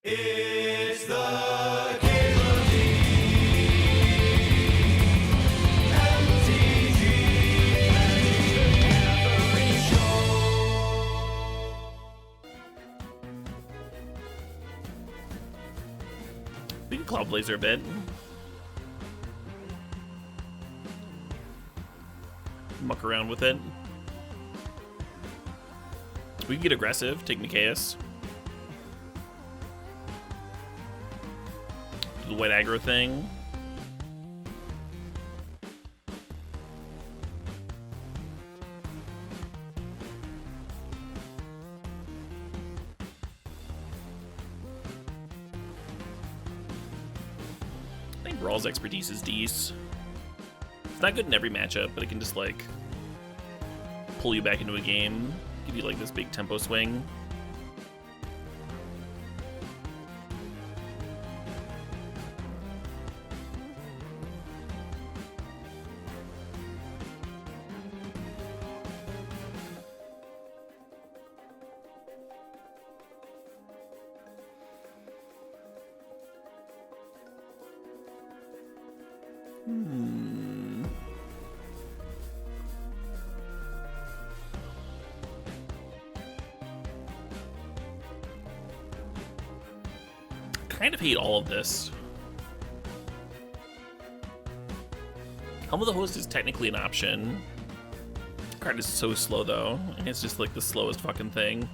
It's the CalebDMTG Gathering Show. We can Cloud Blazer a bit. Muck around with it. We can get aggressive, take Nicaeus. Do the white aggro thing. I think Rawl's expertise is decent. It's not good in every matchup, but it can just like pull you back into a game, give you like this big tempo swing. Kind of hate all of this. Helm of the Host is technically an option. The card is so slow though, and it's just like the slowest fucking thing.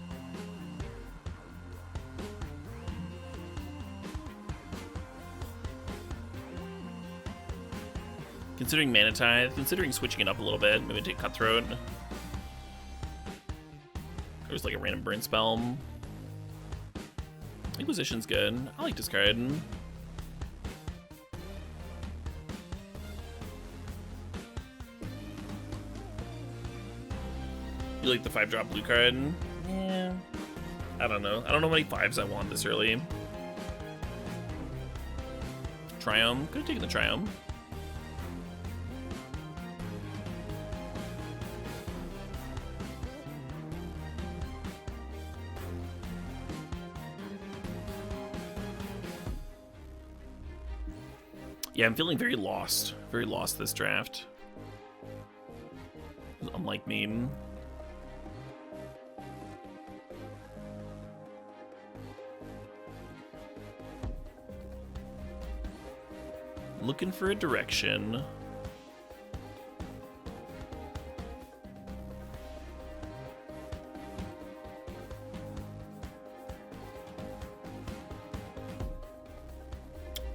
Considering Mana Tithe, considering switching it up a little bit, maybe take Cutthroat. There's like a random burn spell. Inquisition's good. I like discarding. You like the 5-drop blue card? Yeah. I don't know. I don't know how many 5s I want this early. Triumph. Could have taken the Triumph. Yeah, I'm feeling very lost this draft. Unlike me. Looking for a direction.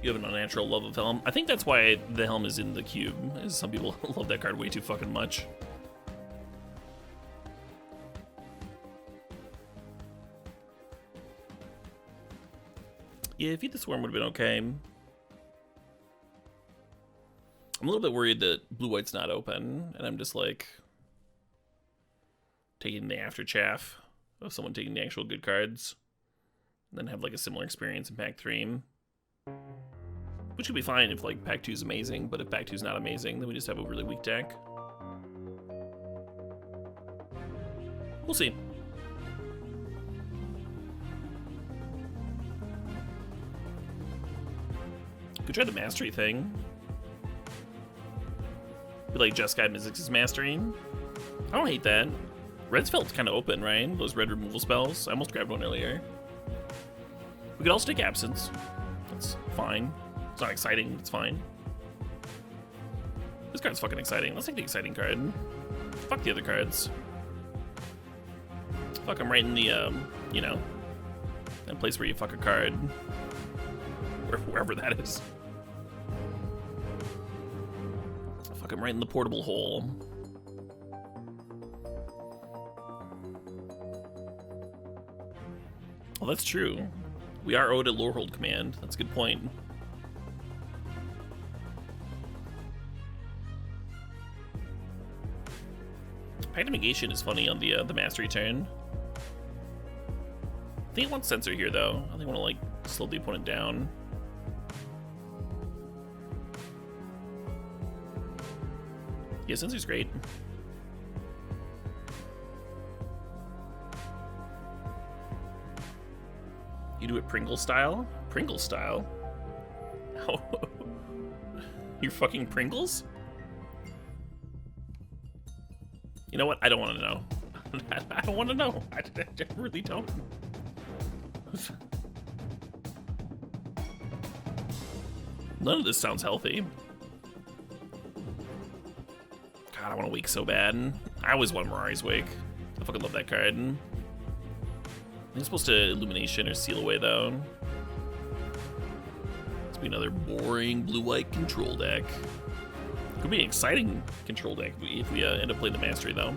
You have an unnatural love of Helm. I think that's why the Helm is in the cube, is some people love that card way too fucking much. Yeah, Feed the Swarm would have been okay. I'm a little bit worried that Blue-White's not open, and I'm just like taking the after chaff of someone taking the actual good cards, and then have like a similar experience in Pack 3. Which would be fine if like Pack 2 is amazing, but if Pack 2 is not amazing, then we just have a really weak deck. We'll see. Could try the Mastery thing. Be like Jeskai Mizzix's Mastery. I don't hate that. Red's felt kind of open, right? Those red removal spells. I almost grabbed one earlier. We could also take Absence. That's fine. It's not exciting, it's fine. This card's fucking exciting. Let's take the exciting card. Fuck the other cards. Fuck, I'm right in the, you know, that place where you fuck a card. Wherever that is. Fuck, I'm right in the portable hole. Well, that's true. We are owed a Lorehold command. That's a good point. Pact of Negation is funny on the Mastery turn. I think it wants Censor here, though. I think I want to, like, slow the opponent down. Yeah, Censor's great. You do it Pringle style? Pringle style? Oh. You're fucking Pringles? You know what? I don't want to know. I don't want to know. I really don't. None of this sounds healthy. God, I want to wake so bad. I always want Mirari's Wake. I fucking love that card. It's supposed to Illumination or Seal Away, though. It's be another boring blue-white control deck. Could be an exciting control deck if we end up playing the Mastery, though.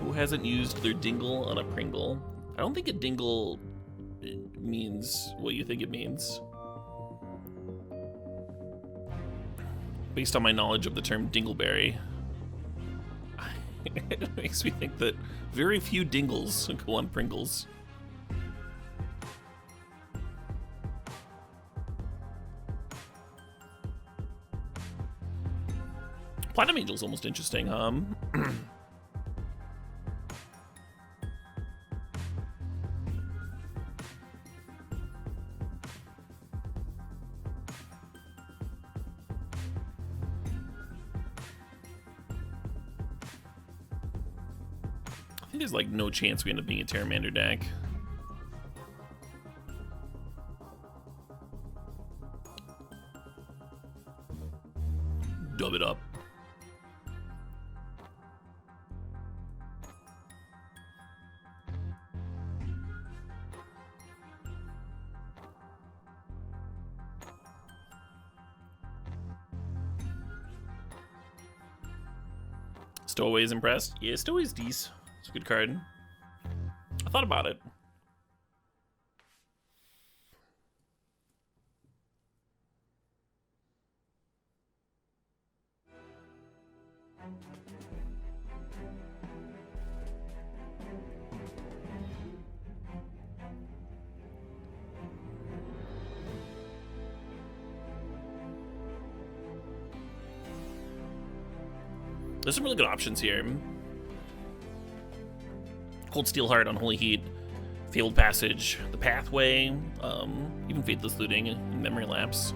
Who hasn't used their dingle on a Pringle? I don't think a dingle means what you think it means. Based on my knowledge of the term dingleberry, it makes me think that very few dingles go on Pringles. Platinum Angel's almost interesting, I think there's like no chance we end up being a Terramander deck. Dub it up. Stowaway's impressed? Yeah, Stowaway's decent. It's a good card. I thought about it. There's some really good options here. Cold Steel Heart, Unholy Heat, Fabled Passage, The Pathway, even Faithless Looting, and Memory Lapse.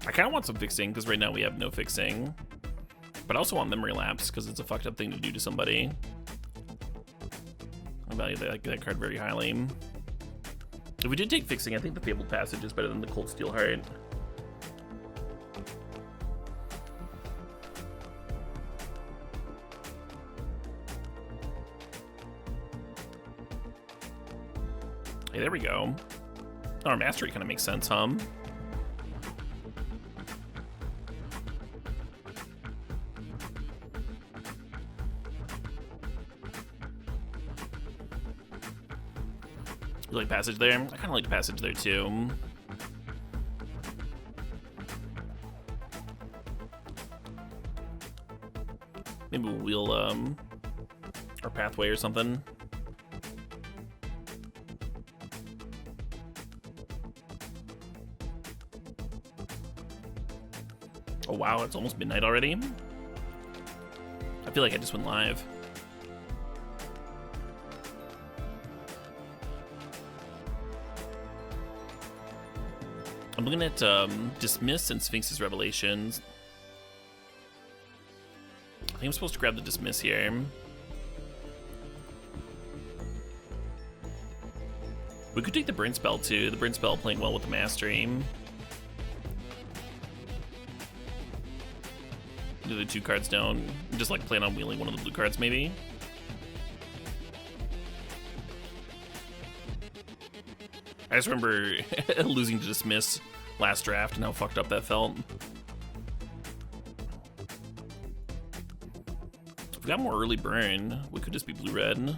I kind of want some fixing, because right now we have no fixing. But I also want Memory Lapse, because it's a fucked up thing to do to somebody. I value that card very highly. If we did take fixing, I think the Fabled Passage is better than the Cold Steel Heart. Hey, there we go. Our Mastery kind of makes sense, huh? You like Passage there? I kind of like Passage there, too. Maybe we'll wheel, our Pathway or something. Oh wow, it's almost midnight already. I feel like I just went live. I'm looking at Dismiss and Sphinx's Revelations. I think I'm supposed to grab the Dismiss here. We could take the Burn Spell too. The Burn Spell playing well with the Mastery. Do the 2 cards down. Just like plan on wheeling one of the blue cards, maybe. I just remember losing to Dismiss last draft and how fucked up that felt. If we got more early burn, we could just be blue-red.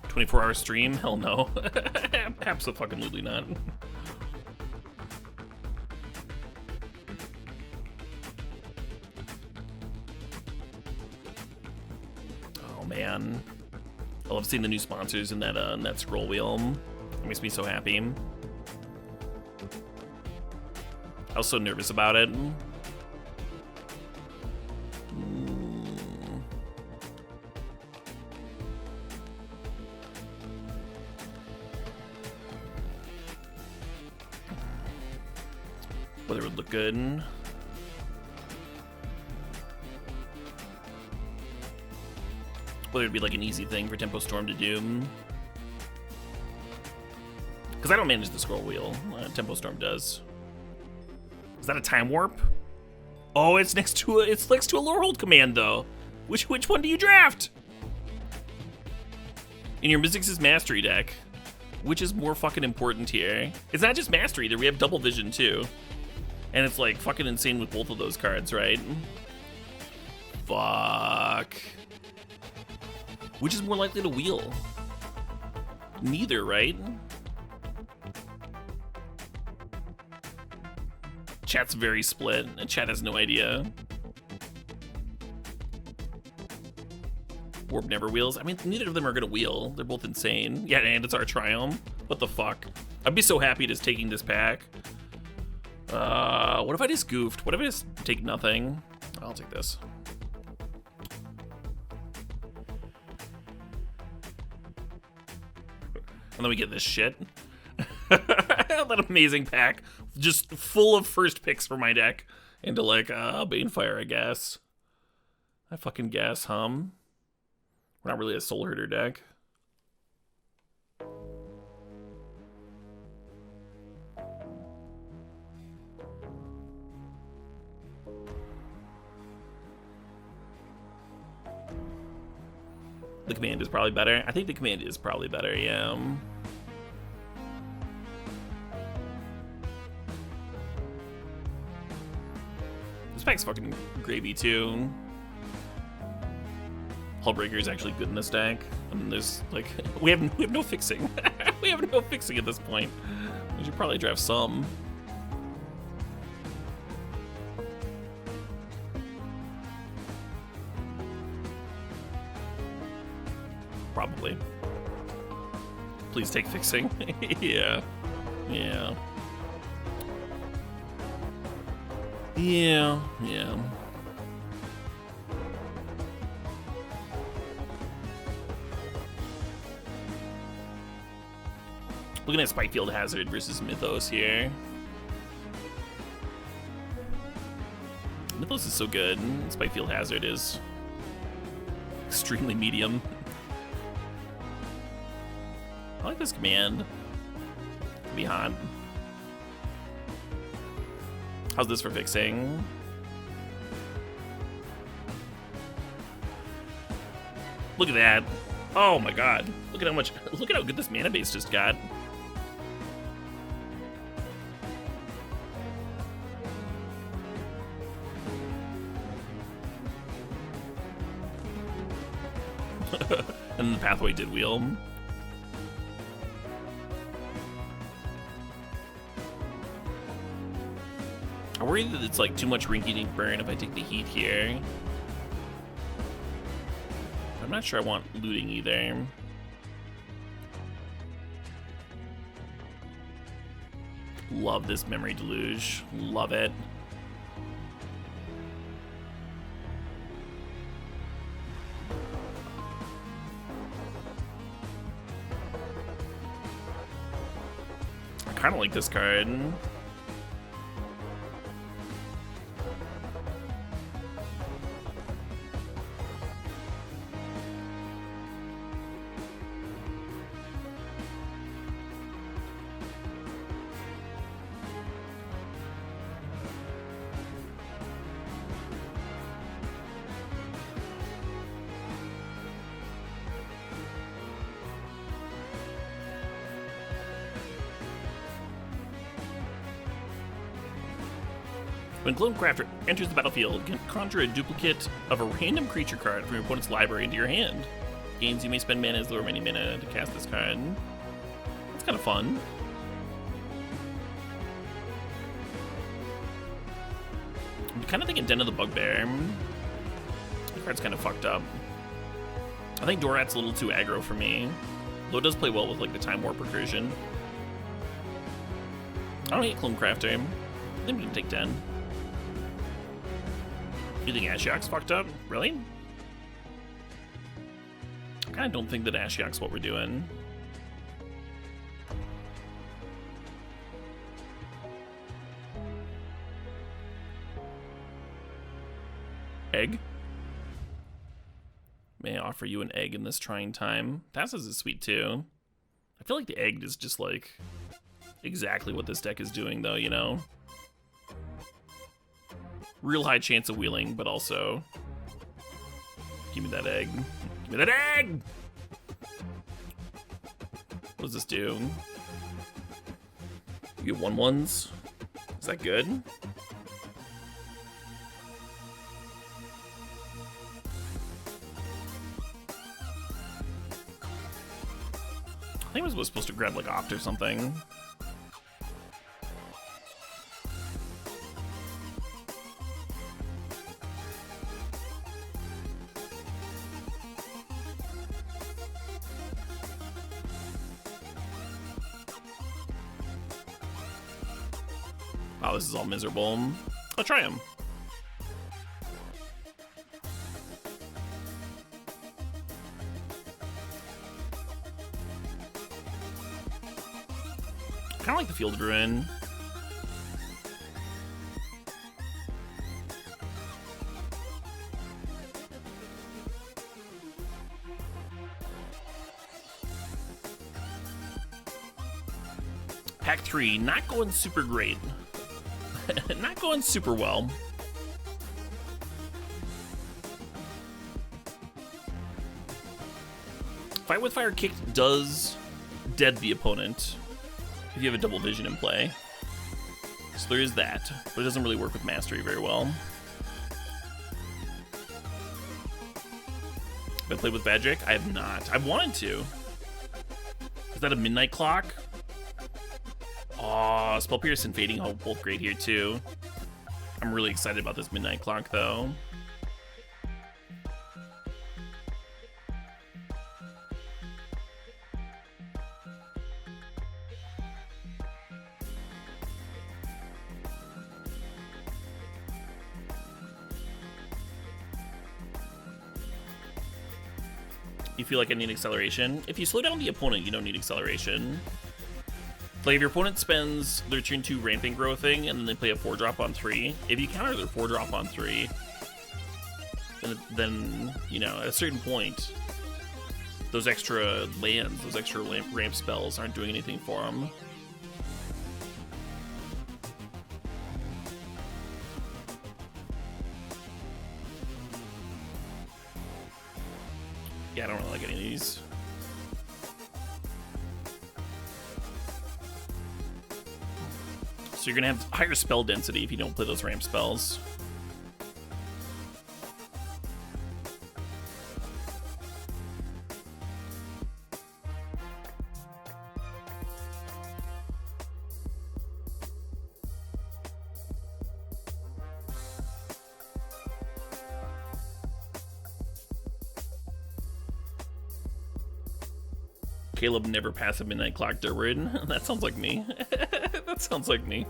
"24-hour stream? Hell no." Absolutely not. Oh man, I love seeing the new sponsors in that scroll wheel. It makes me so happy. I was so nervous about it. Whether it would look good. Whether it'd be like an easy thing for Tempo Storm to do. Because I don't manage the scroll wheel. Tempo Storm does. Is that a time warp? Oh, it's next to a lore hold command though. Which one do you draft? In your Mystics' Mastery deck, which is more fucking important here? It's not just Mastery either. We have Double Vision too. And it's like fucking insane with both of those cards, right? Fuck. Which is more likely to wheel? Neither, right? Chat's very split, and chat has no idea. Warp never wheels. I mean, neither of them are gonna wheel. They're both insane. Yeah, and it's our Triumph. What the fuck? I'd be so happy just taking this pack. What if I just goofed? What if I just take nothing? I'll take this. And then we get this shit. That amazing pack. Just full of first picks for my deck. Into like, Banefire, I guess. I fucking guess, We're not really a Soul Herder deck. The command is probably better. I think the command is probably better, yeah. This pack's fucking gravy too. Hullbreaker is actually good in this deck. I mean, there's like we have no fixing. We have no fixing at this point. We should probably draft some. Probably. Please take fixing. Yeah. Yeah. Yeah. Yeah. Looking at Spikefield Hazard versus Mythos here. Mythos is so good. Spikefield Hazard is extremely medium. I like this command. It'll be hot. How's this for fixing? Look at that. Oh my god. Look at how good this mana base just got. And the pathway did wheel. I worry that it's like too much rinky-dink burn if I take the heat here. I'm not sure I want looting either. Love this Memory Deluge. Love it. I kind of like this card. When Clonecrafter enters the battlefield, you can conjure a duplicate of a random creature card from your opponent's library into your hand. Games you may spend mana as the remaining mana to cast this card. That's kind of fun. I'm kind of thinking Den of the Bugbear. The card's kind of fucked up. I think Dorat's a little too aggro for me. Though it does play well with like the Time Warp recursion. I don't hate Clonecrafter. think we can take 10. You think Ashiok's fucked up? Really? I kinda don't think that Ashiok's what we're doing. Egg? May I offer you an egg in this trying time? Thassa's is sweet too. I feel like the egg is just like exactly what this deck is doing though, you know? Real high chance of wheeling, but also give me that egg. Give me that egg! What does this do? You get 1/1s? Is that good? I think I was supposed to grab like Opt or something. Wow, this is all miserable. I'll try him. Kind of like the Field Ruin. Pack 3, not going super great. Not going super well. Fight with Fire Kick does dead the opponent if you have a double vision in play. So there is that, but it doesn't really work with Mastery very well. Have I played with Badrick? I have not. I wanted to. Is that a Midnight Clock? Aw, Spell Pierce and Fading Hope both great here too. I'm really excited about this Midnight Clock though. You feel like I need acceleration? If you slow down the opponent, you don't need acceleration. Like, if your opponent spends their turn 2 ramping growthing and then they play a 4-drop on 3, if you counter their 4-drop on 3, then, you know, at a certain point, those extra lands, those extra ramp spells aren't doing anything for them. Yeah, I don't really like any of these. So you're gonna have higher spell density if you don't play those ramp spells. Caleb never pass a Midnight Clock Durward. That sounds like me. That sounds like me.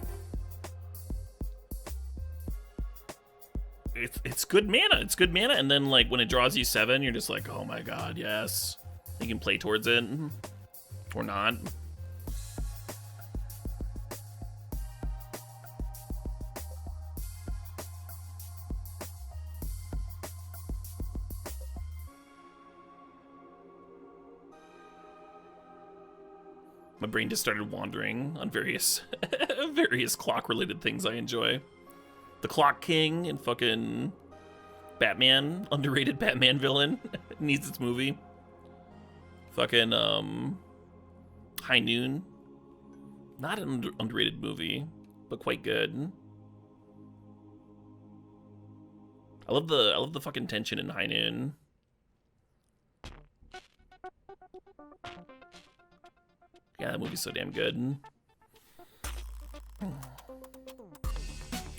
It's good mana. It's good mana, and then like when it draws you 7, you're just like, oh my god, yes. You can play towards it or not. My brain just started wandering on various clock-related things I enjoy. The Clock King and fucking Batman, underrated Batman villain, needs its movie. Fucking High Noon, not an underrated movie, but quite good. I love the fucking tension in High Noon. Yeah, that movie's so damn good.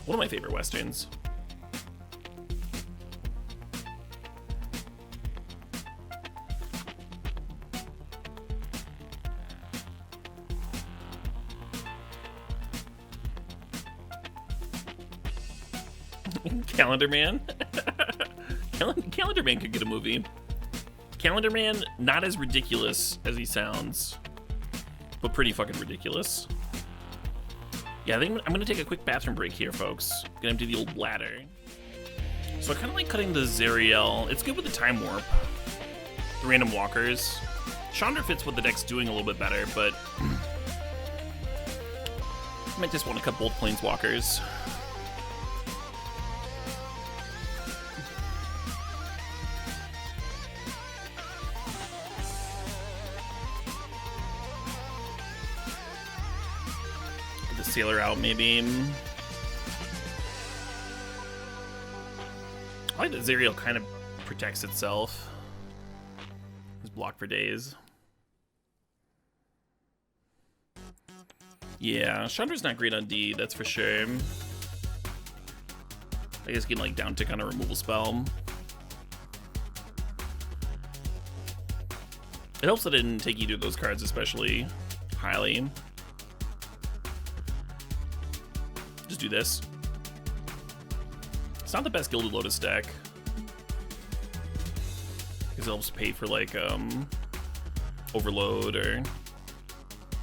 One of my favorite westerns. Calendar Man. Calendar Man could get a movie. Calendar Man, not as ridiculous as he sounds, but pretty fucking ridiculous. Yeah, I think I'm gonna take a quick bathroom break here, folks. Gonna empty the old bladder. So I kind of like cutting the Zeriel. It's good with the Time Warp. The random walkers. Chandra fits what the deck's doing a little bit better, but I might just want to cut both Planeswalkers. Get the Sailor out, maybe. I like that Zeriel kind of protects itself. It's blocked for days. Yeah, Chandra's not great on D, that's for sure. I guess getting like down tick on a removal spell. It helps that I didn't take either of those cards especially highly. Just do this. It's not the best Gilded Lotus deck. Because it helps pay for like Overload or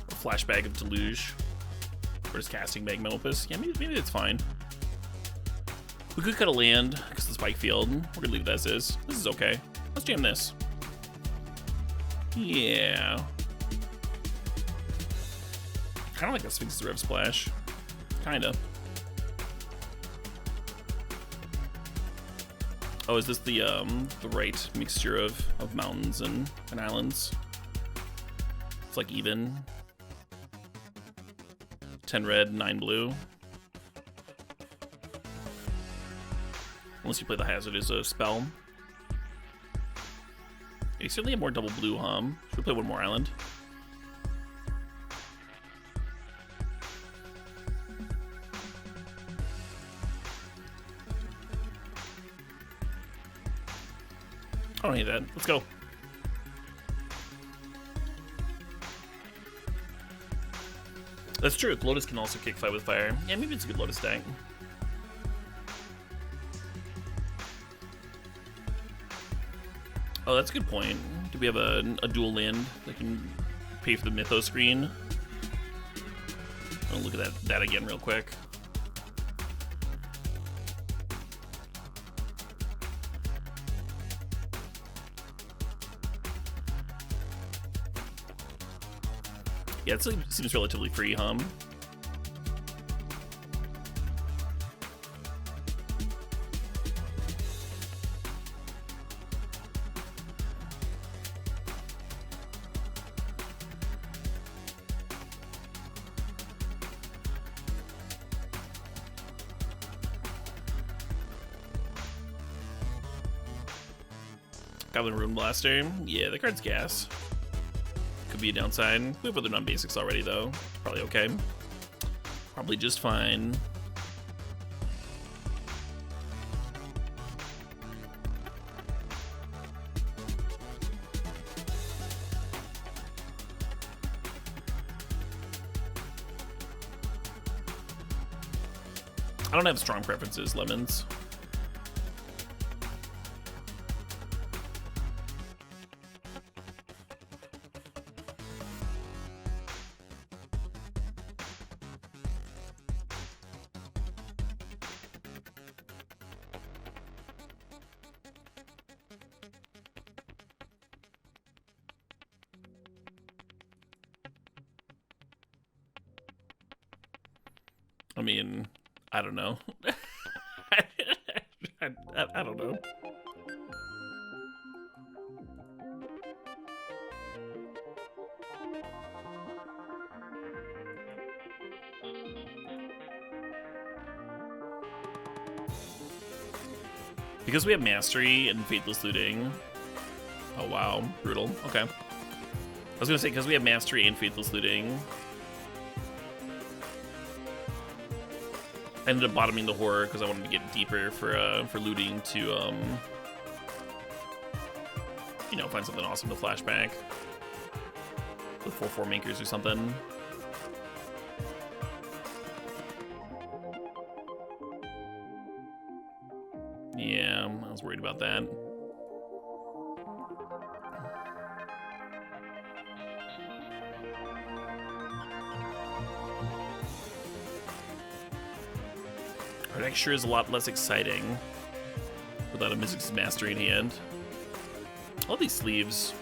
Flashback of Deluge. Or just casting Magma Opus. Yeah, maybe it's fine. We could cut a land because of the Spike Field. We're gonna leave it as is. This is okay. Let's jam this. Yeah. Kind of like a Sphinx's Rev Splash. Kinda. Oh, is this the right mixture of mountains and islands? It's like even. 10 red, 9 blue. Unless you play the Hazard as a spell. You certainly have more double blue, Should we play one more island? I don't need that. Let's go. That's true. Lotus can also kick Fight with Fire. Yeah, maybe it's a good Lotus deck. Oh, that's a good point. Do we have a dual land that can pay for the Mythos screen? I'll look at that again real quick. Yeah, it seems relatively free, I Goblin Rune Blaster. Yeah, the card's gas. Could be a downside. We have other non-basics already, though. Probably okay. Probably just fine. I don't have strong preferences, Lemons. I mean, I don't know. I don't know. Because we have Mastery and Faithless Looting. Oh wow, brutal. Okay. I was gonna say, because we have Mastery and Faithless Looting, I ended up bottoming the Horror because I wanted to get deeper for looting to you know, find something awesome to flashback with 4/4 makers or something. Yeah, I was worried about that. Our deck sure is a lot less exciting without a Mystics Mastery in hand. All these sleeves.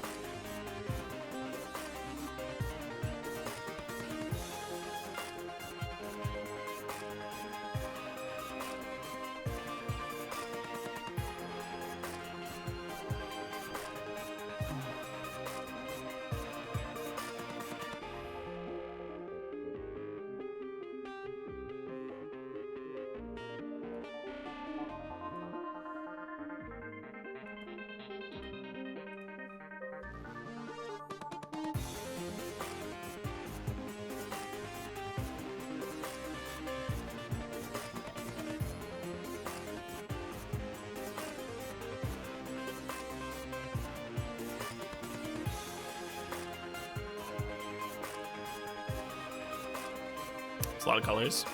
It's a lot of colors.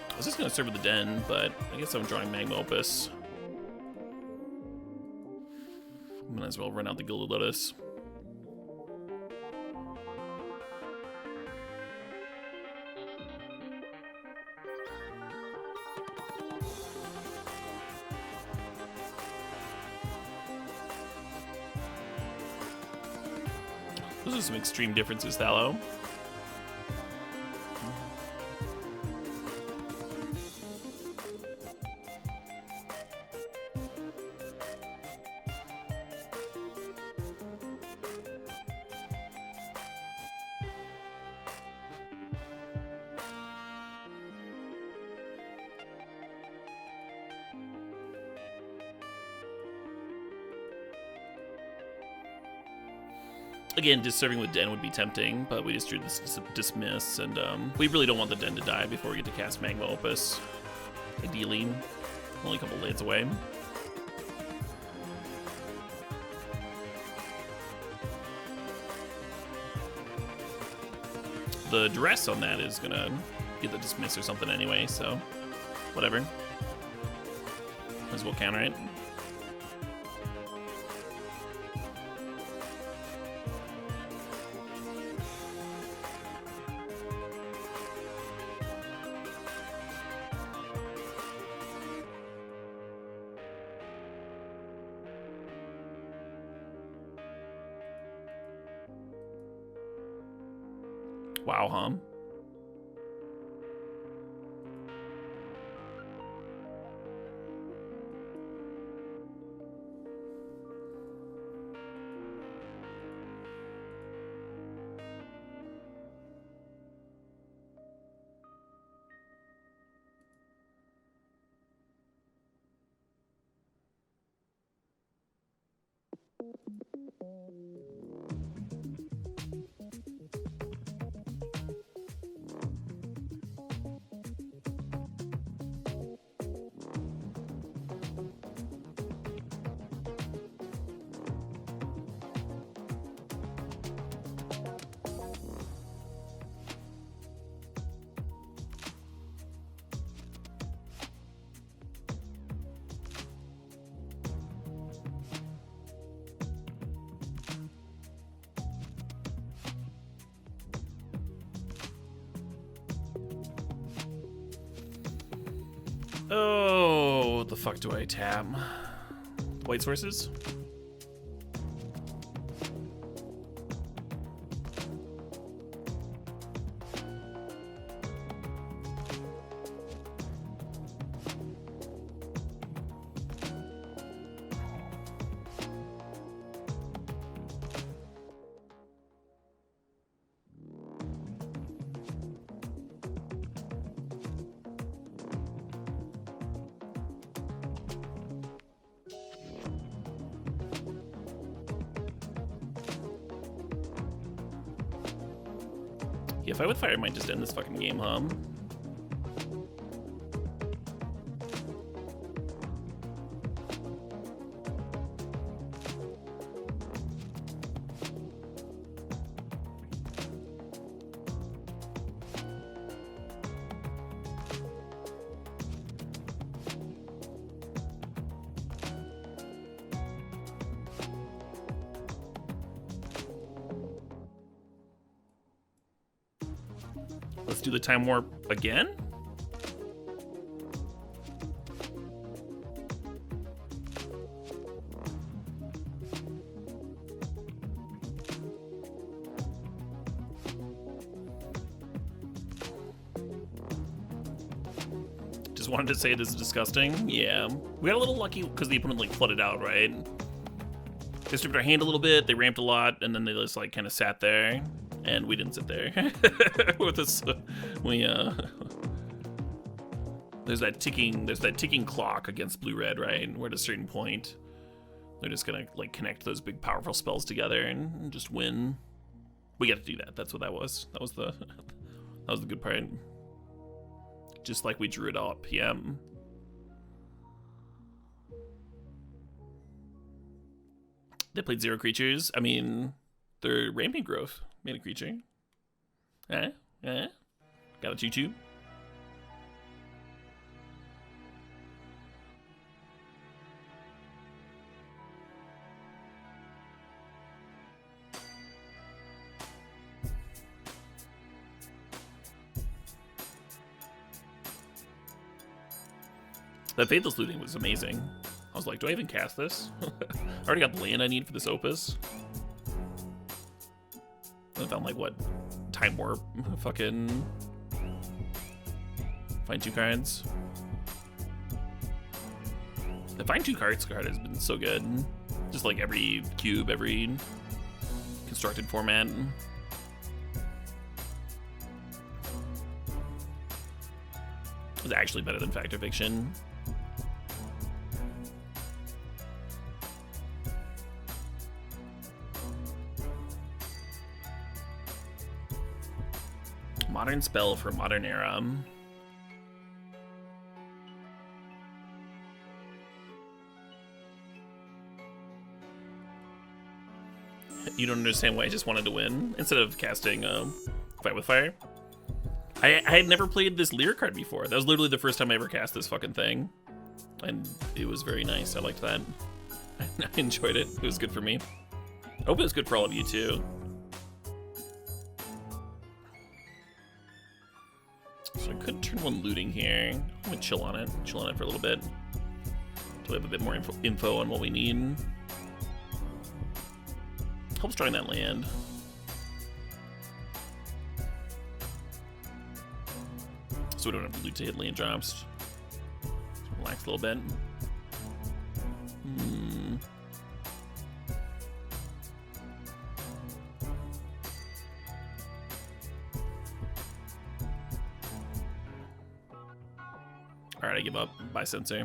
I was just gonna serve with the Den, but I guess I'm drawing Magma Opus. Might as well run out the Gilded Lotus. Those are some extreme differences, Thallow. Again, just serving with Den would be tempting, but we just drew this dismiss, and we really don't want the Den to die before we get to cast Magma Opus. Ideally, only a couple lands away. The duress on that is gonna get the dismiss or something anyway, so whatever. Might as well counter it. Wow, hum. Oh, what the fuck do I tap? White sources? Yeah, if I would fire, I might just end this fucking game, hum. Let's do the time warp again. Just wanted to say it is disgusting. Yeah, we got a little lucky because the opponent like flooded out, right? They stripped our hand a little bit, they ramped a lot, and then they just like kind of sat there, and we didn't sit there. With this, there's that ticking clock against blue-red, right? Where at a certain point, they're just gonna like connect those big powerful spells together and just win. We got to do that. That's what that was. That was the good part. Just like we drew it up, yeah. They played 0 creatures. I mean, they're ramping growth. Made a creature. Got a choo-choo. That Faithless Looting was amazing. I was like, do I even cast this? I already got the land I need for this Opus. I found like, what? Time Warp. Fucking... Find 2 cards. The Find 2 cards card has been so good. Just like every cube, every constructed format. It was actually better than Fact or Fiction. Modern spell for modern era. You don't understand why I just wanted to win instead of casting Fight with Fire. I had never played this Leer card before. That was literally the first time I ever cast this fucking thing. And it was very nice. I liked that. I enjoyed it. It was good for me. I hope it was good for all of you too. So I could turn 1 looting here. I'm gonna chill on it for a little bit. Till we have a bit more info on what we need. Helps drawing that land. So we don't have to loot to hit land drops. So relax a little bit. Alright, I give up. Bye, Sensei.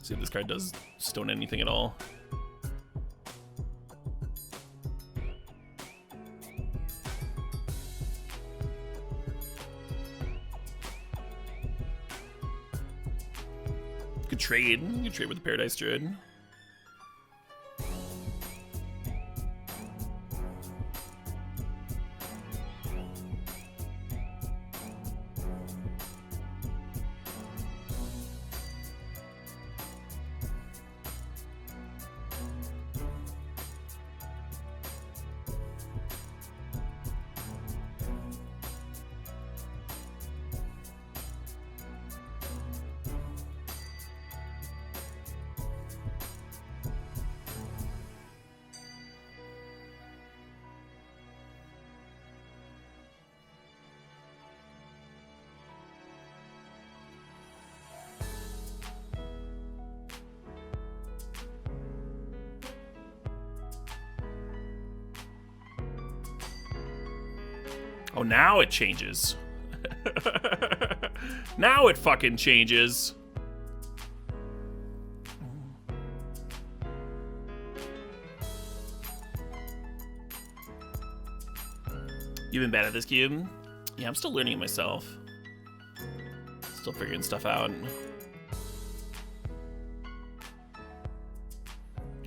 See if this card does stone anything at all. Good trade. Good trade with the Paradise Druid. Oh, now it changes. Now it fucking changes. You've been bad at this cube? Yeah, I'm still learning it myself. Still figuring stuff out.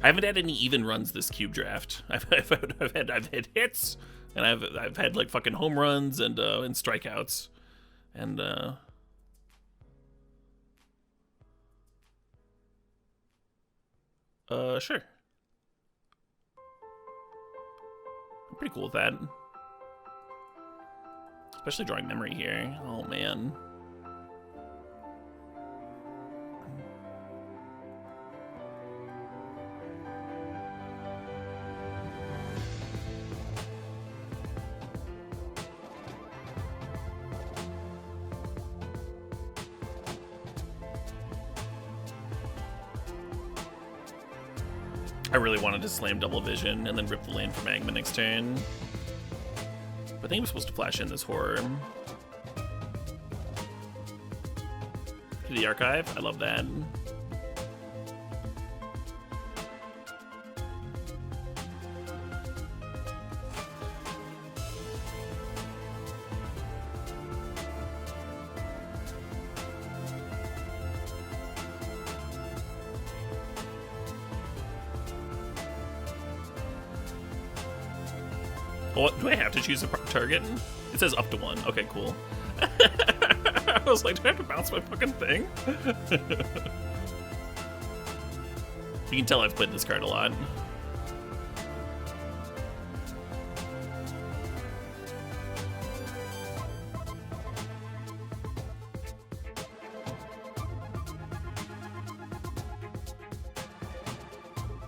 I haven't had any even runs this cube draft. I've had hits, and I've had like fucking home runs and strikeouts, and Sure. I'm pretty cool with that. Especially drawing memory here. Oh, man. I really wanted to slam double vision and then rip the lane for magma next turn. But I think I'm supposed to flash in this horror. To the archive, I love that. What, do I have to choose a target? It says up to one. Okay, cool. I was like, do I have to bounce my fucking thing? You can tell I've played this card a lot.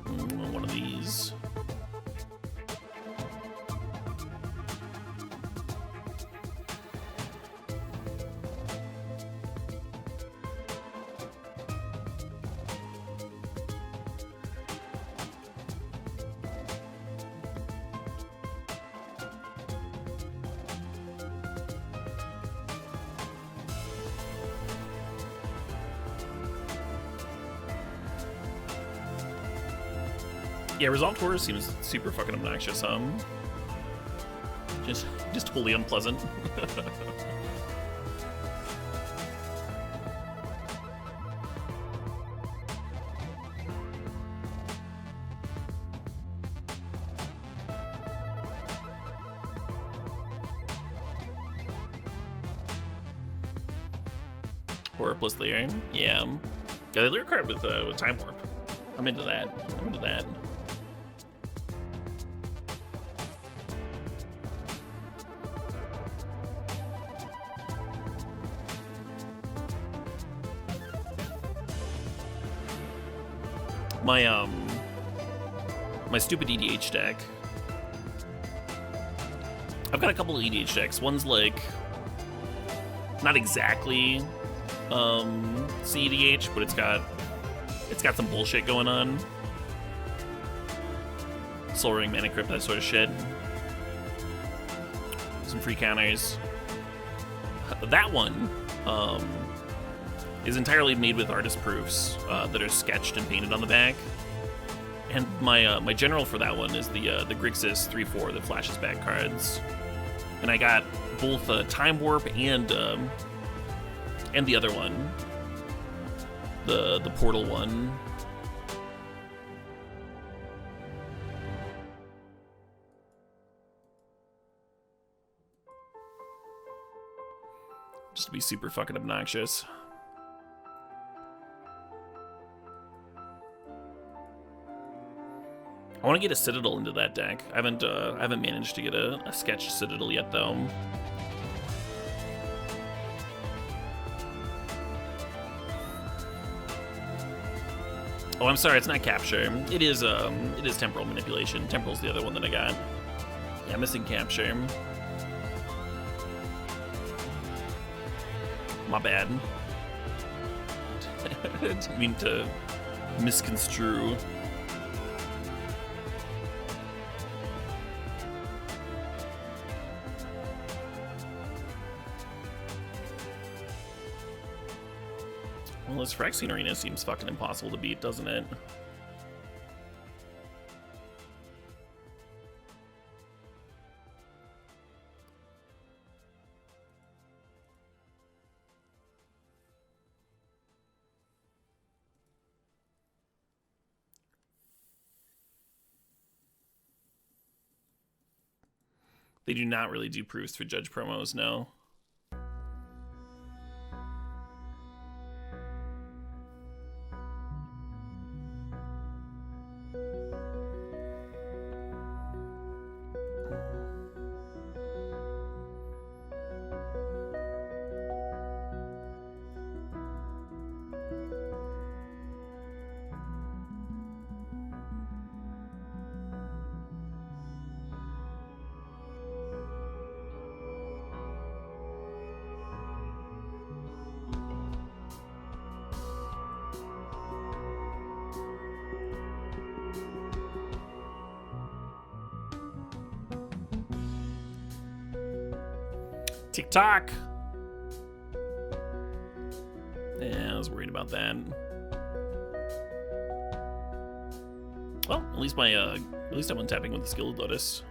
One of these. Yeah, Resolved Horror seems super fucking obnoxious, just wholly unpleasant. Horror plus Lyre, yeah. Yeah, the Lyre card with Time Warp. I'm into that. I'm into that. My stupid EDH deck. I've got a couple of EDH decks. One's like not exactly CEDH, but it's got some bullshit going on. Soul Ring, Mana Crypt, that sort of shit. Some free counters. That one is entirely made with artist proofs that are sketched and painted on the back. And my general for that one is the Grixis 3/4 that flashes back cards. And I got both Time Warp and the other one, the Portal one. Just to be super fucking obnoxious. I want to get a Citadel into that deck. I haven't managed to get a sketched Citadel yet, though. Oh, I'm sorry, it's not Capture. It is Temporal Manipulation. Temporal's the other one that I got. Yeah, I'm missing Capture. My bad. Didn't mean to misconstrue. Well, this Phyrexian Arena seems fucking impossible to beat, doesn't it? They do not really do proofs for Judge promos, no. TikTok. Yeah, I was worried about that. Well, at least I'm untapping with the Skilled Lotus.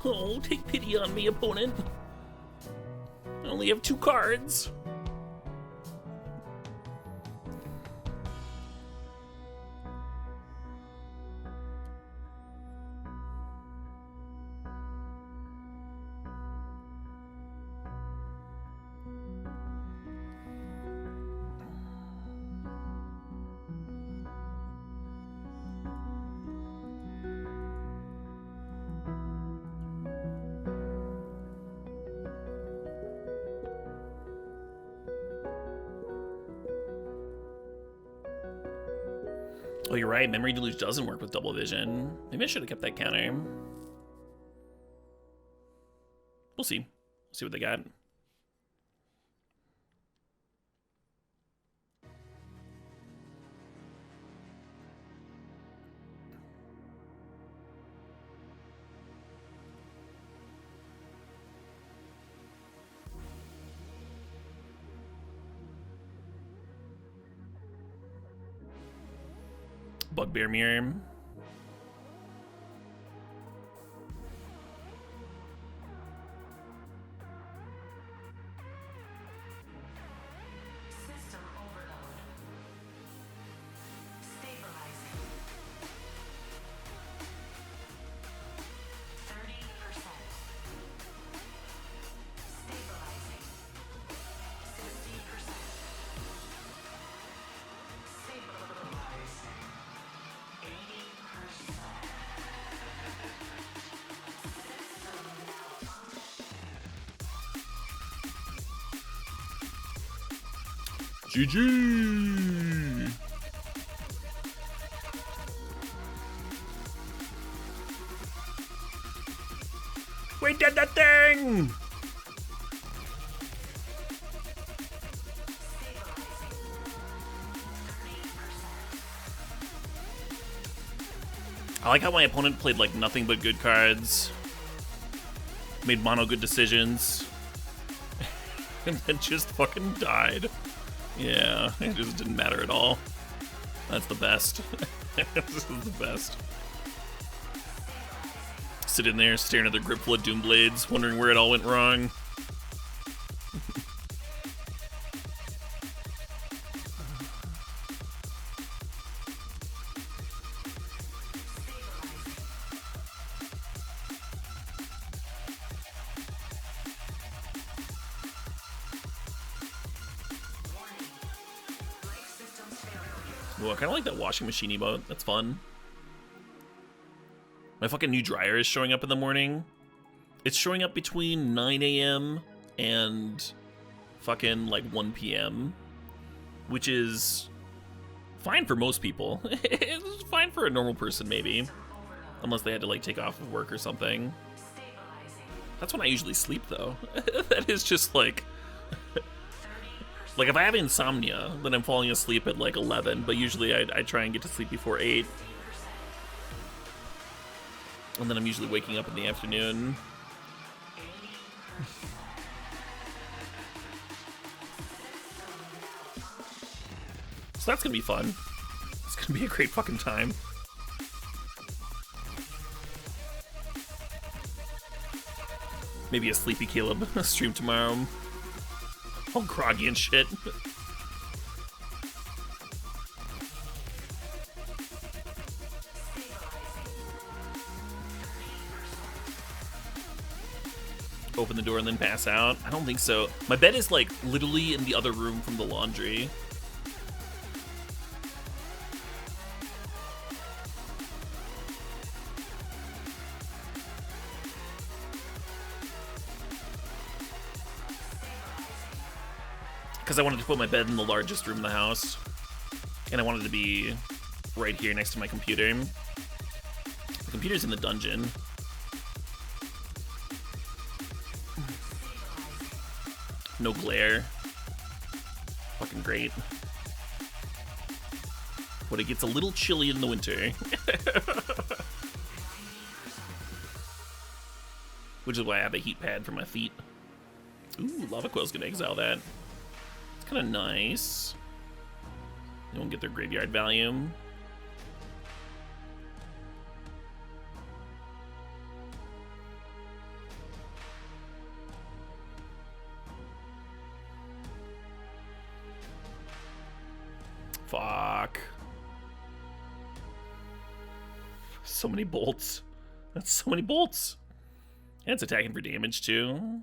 Oh, take pity on me, opponent. I only have 2 cards. Oh, you're right. Memory Deluge doesn't work with double vision. Maybe I should have kept that counter. We'll see. We'll see what they got. Bugbear Mirror. System overload. Stabilizing. 30%. Stabilizing. 60%. Stabilizing. 80%. GG! We did the thing! I like how my opponent played like nothing but good cards, made mono good decisions, and then just fucking died. Yeah, it just didn't matter at all. That's the best. This is the best. Sitting there staring at their grip full of Doom Blades, wondering where it all went wrong. Ooh, I kind of like that washing machine emote. That's fun. My fucking new dryer is showing up in the morning. It's showing up between 9 a.m. and fucking like 1 p.m. Which is fine for most people. It's fine for a normal person, maybe. Unless they had to like take off of work or something. That's when I usually sleep, though. That is just like... Like, if I have insomnia, then I'm falling asleep at, like, 11, but usually I try and get to sleep before 8. And then I'm usually waking up in the afternoon. So that's gonna be fun. It's gonna be a great fucking time. Maybe a sleepy Caleb stream tomorrow. All groggy and shit. open the door and then pass out? I don't think so. My bed is like literally in the other room from the laundry. Because I wanted to put my bed in the largest room in the house. And I wanted to be right here next to my computer. The computer's in the dungeon. No glare. Fucking great. But it gets a little chilly in the winter. Which is why I have a heat pad for my feet. Ooh, Lava Quill's gonna exile that. It's kind of nice. They won't get their graveyard value. Fuck. So many bolts. That's so many bolts. And it's attacking for damage too.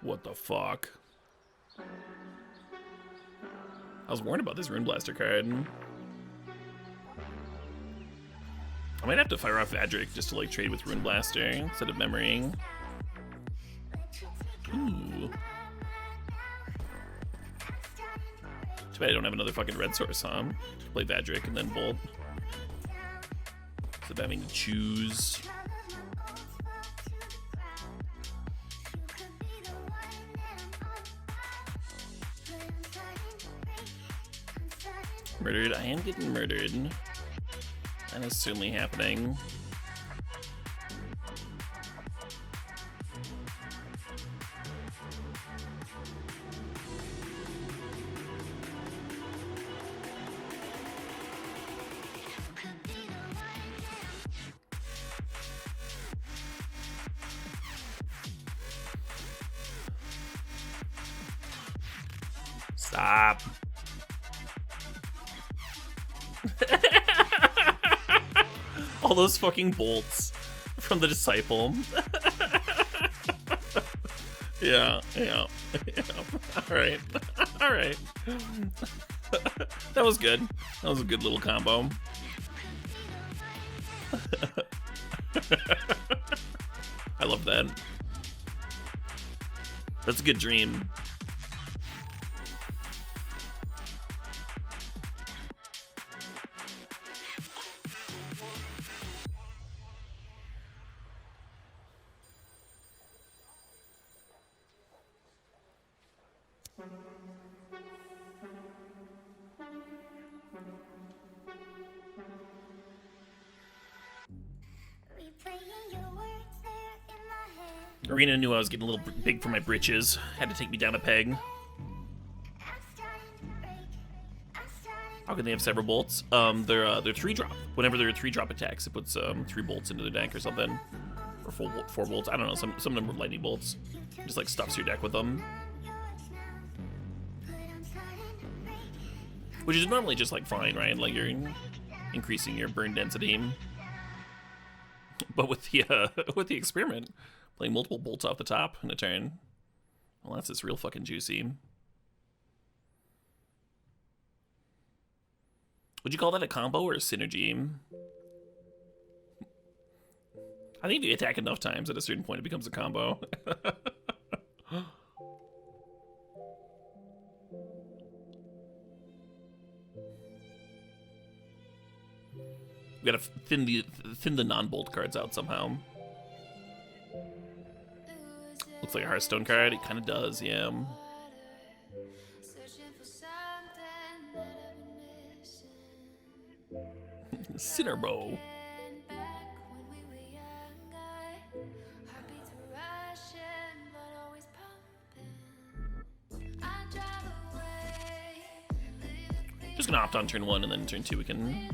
What the fuck? I was warned about this Rune Blaster card. I might have to fire off Vadric just to like trade with Rune Blaster instead of memorying. Ooh. Too bad I don't have another fucking red source, huh? Play Vadric and then Bolt. Instead of having to choose. Murdered. I am getting murdered. That is certainly happening. Stop. All those fucking bolts from the Disciple. Yeah. Alright. Alright. That was good. That was a good little combo. I love that. That's a good dream. Arena knew I was getting a little big for my britches. Had to take me down a peg. How can they have several bolts? They're 3-drop. Whenever they're 3-drop attacks, it puts 3 bolts into the deck or something, or 4 bolts. I don't know. Some number of lightning bolts. Just like stuffs your deck with them, which is normally just like fine, right? Like you're increasing your burn density. But with the experiment, playing multiple bolts off the top in a turn, well, that's just real fucking juicy. Would you call that a combo or a synergy? I think if you attack enough times, at a certain point, it becomes a combo. We gotta thin the non-bolt cards out somehow. Looks like a Hearthstone card. It kind of does, yeah. Cinderbo. Just gonna opt on turn 1 and then turn 2 we can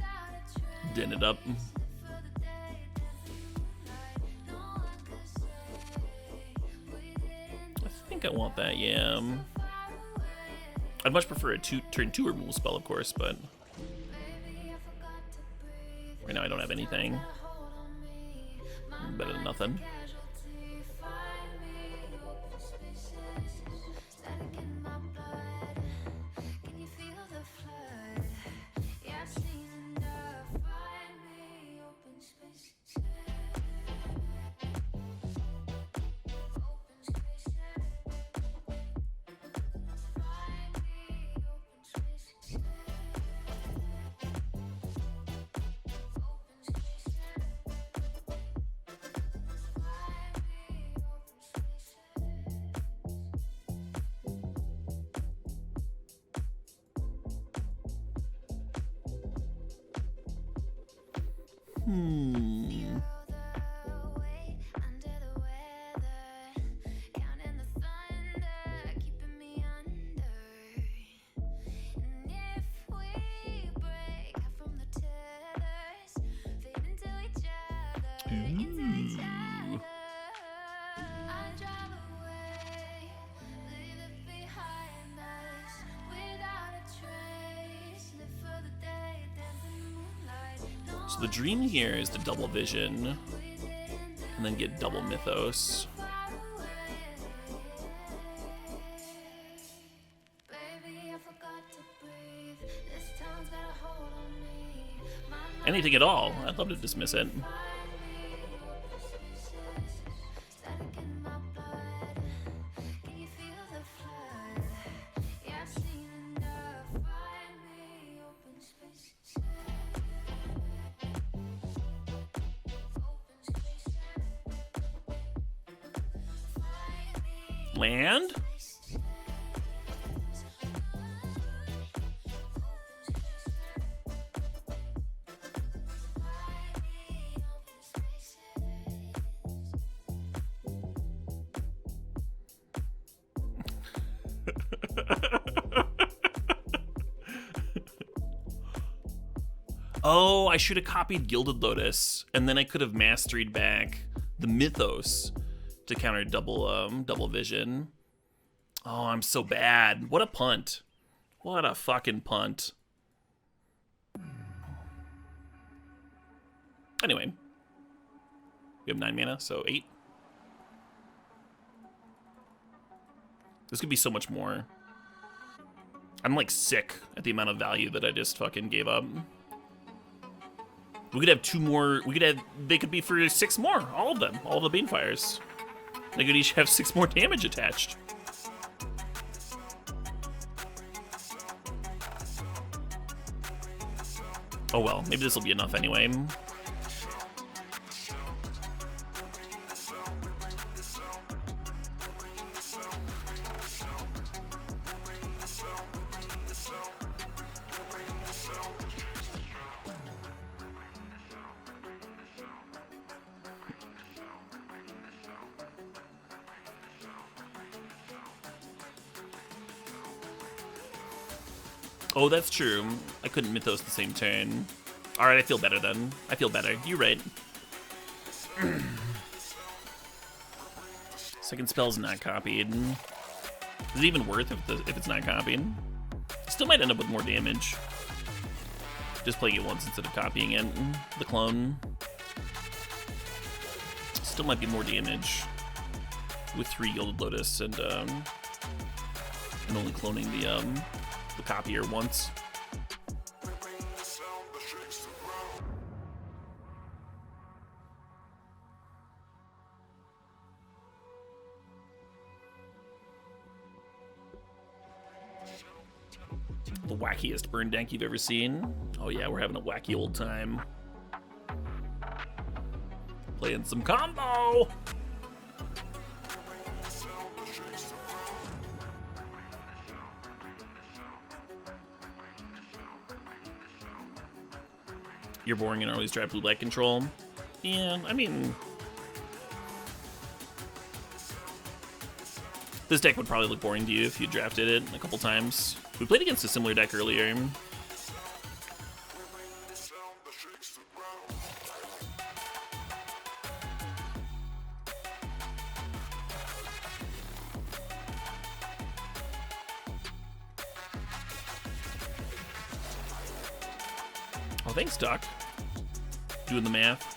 din it up. I think I want that, yeah. I'd much prefer a turn 2 removal spell, of course, but right now I don't have anything. Better than nothing. So the dream here is to double vision and then get double mythos. Anything at all. I'd love to dismiss it. Land? Oh, I should have copied Gilded Lotus, and then I could have mastered back the Mythos to counter double vision. Oh, I'm so bad. What a punt. What a fucking punt. Anyway. We have 9 mana, so 8. This could be so much more. I'm like sick at the amount of value that I just fucking gave up. We could have 2 more. They could be for 6 more. All of them. All the Banefires. They could each have 6 more damage attached. Oh well, maybe this will be enough anyway. Oh, that's true. I couldn't Mythos the same turn. Alright, I feel better then. I feel better. You're right. Second spell's not copied. Is it even worth if it's not copied? Still might end up with more damage. Just playing it once instead of copying it. The clone. Still might be more damage with 3 Gilded Lotus and only cloning the copier once. The wackiest burn deck you've ever seen. Oh yeah, we're having a wacky old time. Playing some combo! You're boring and always drive blue light control. Yeah, I mean, this deck would probably look boring to you if you drafted it a couple times. We played against a similar deck earlier. Oh, thanks, Doc. Doing the math.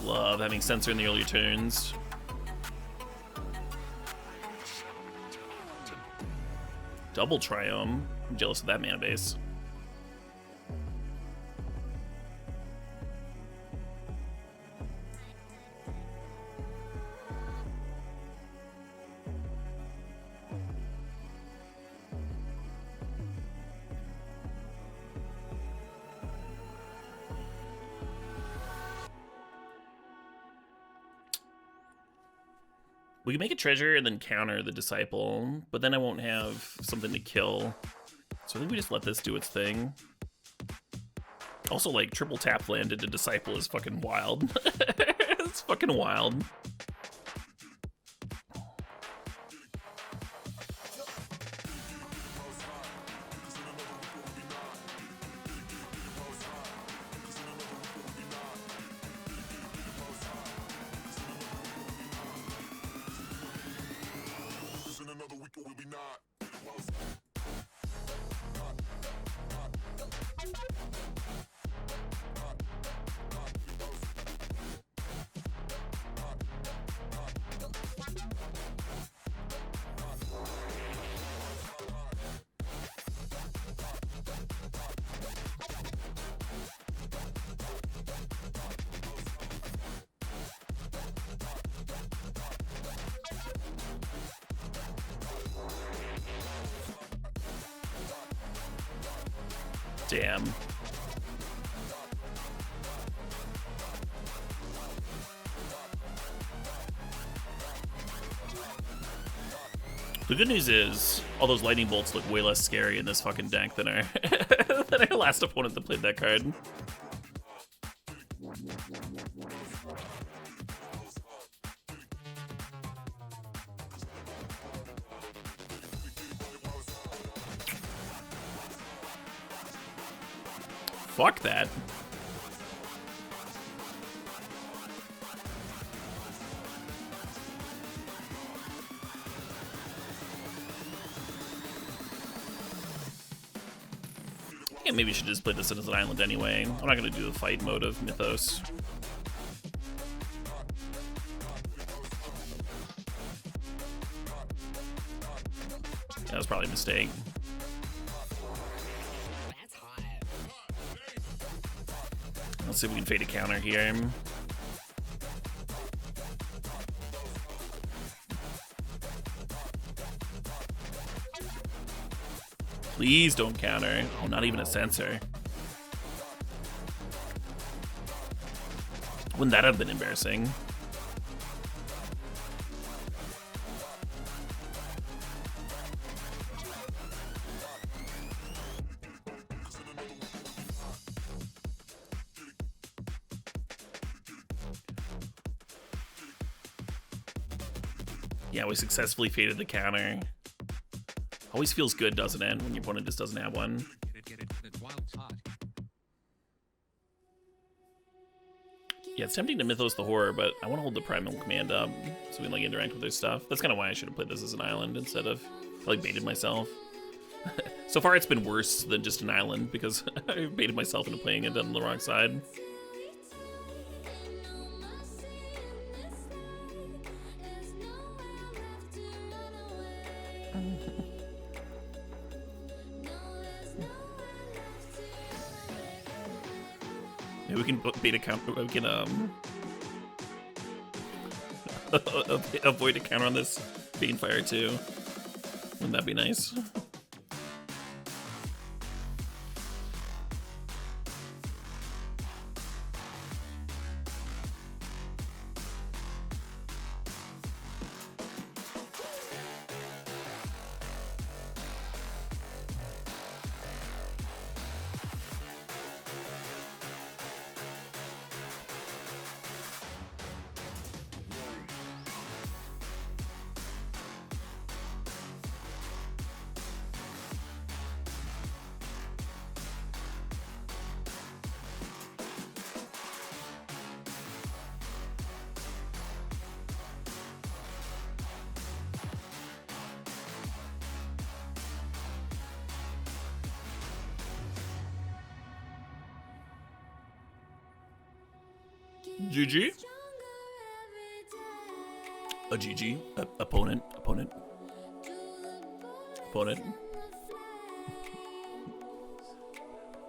Love having sensor in the earlier turns. Double Triome. I'm jealous of that mana base. We can make a treasure and then counter the disciple, but then I won't have something to kill. So I think we just let this do its thing. Also, like, triple tap landed a disciple is fucking wild. It's fucking wild. Damn. The good news is, all those lightning bolts look way less scary in this fucking deck than our than our last opponent that played that card. Fuck that. Yeah, maybe we should just play this as an island anyway. I'm not gonna do the fight mode of Mythos. Yeah, that was probably a mistake. Let's see if we can fade a counter here. Please don't counter. Oh, not even a sensor. Wouldn't that have been embarrassing? Yeah, we successfully faded the counter. Always feels good, doesn't it, when your opponent just doesn't have one? Yeah, it's tempting to Mythos the Horror, but I want to hold the Primal Command up so we can like interact with their stuff. That's kind of why I should have played this as an island instead of like baited myself. So far, it's been worse than just an island because I baited myself into playing it on the wrong side. Maybe we can bait a counter. We can avoid a counter on this Bane Fire too. Wouldn't that be nice? GG. A GG. Opponent.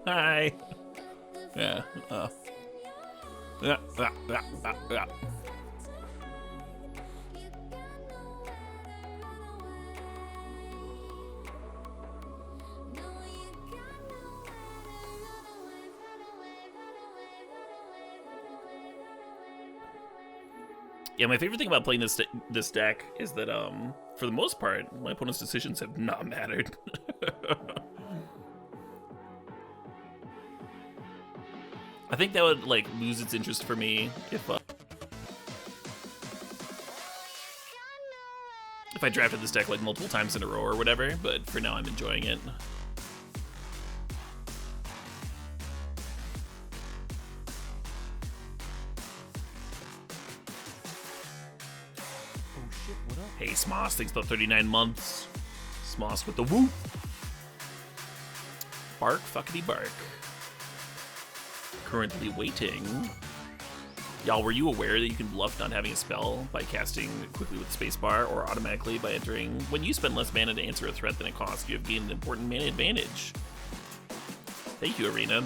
Hi. Yeah. Yeah. Yeah, my favorite thing about playing this deck is that, for the most part, my opponent's decisions have not mattered. I think that would, like, lose its interest for me if I drafted this deck, like, multiple times in a row or whatever, but for now I'm enjoying it. Hey, Smoss, thanks for the 39 months. Smoss with the whoop. Bark, fuckity bark. Currently waiting. Y'all, were you aware that you can bluff not having a spell by casting quickly with spacebar or automatically by entering? When you spend less mana to answer a threat than it costs, you have gained an important mana advantage. Thank you, Arena.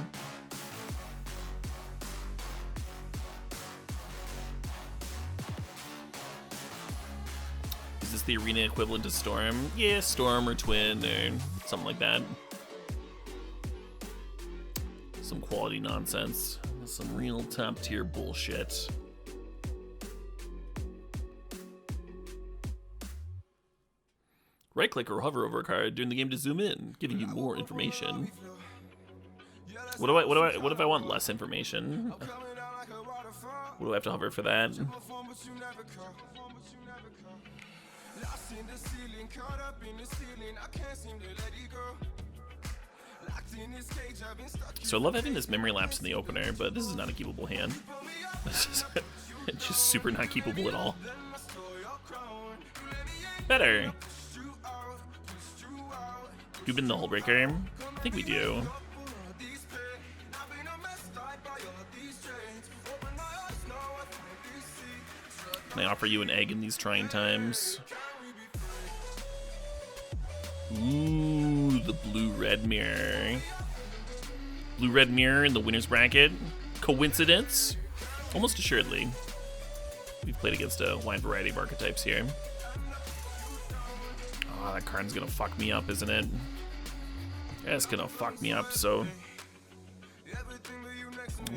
Is this the Arena equivalent to Storm? Yeah, Storm or Twin or something like that. Some quality nonsense. Some real top tier bullshit. Right click or hover over a card during the game to zoom in, giving you more information. What if I want less information? What do I have to hover for that? So I love having this memory lapse in the opener, but this is not a keepable hand. It's just super not keepable at all. Better. Do we win the Hullbreaker? I think we do. Can I offer you an egg in these trying times? Ooh, the blue-red mirror. Blue-red mirror in the winner's bracket. Coincidence? Almost assuredly. We've played against a wide variety of archetypes here. Oh, that card's gonna fuck me up, isn't it? That's gonna fuck me up, so...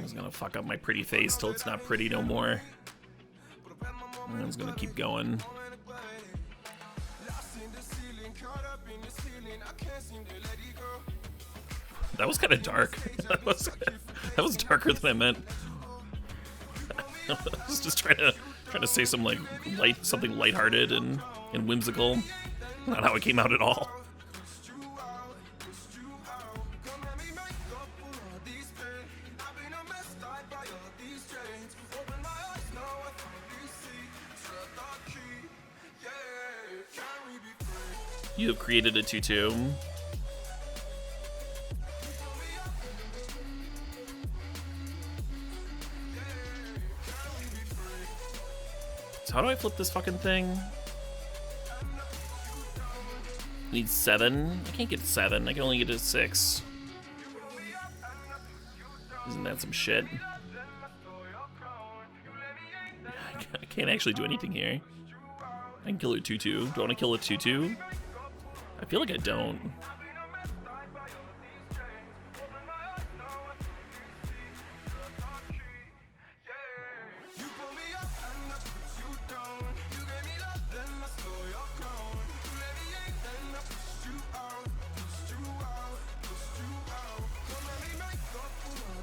It's gonna fuck up my pretty face till it's not pretty no more. And it's gonna keep going. That was kind of dark. that was darker than I meant. I was just trying to say some something lighthearted and whimsical. Not how it came out at all. You have created a 2/2. So how do I flip this fucking thing? I need 7. I can't get 7. I can only get a 6. Isn't that some shit? I can't actually do anything here. I can kill a 2/2. Do I want to kill a 2/2? I feel like I don't.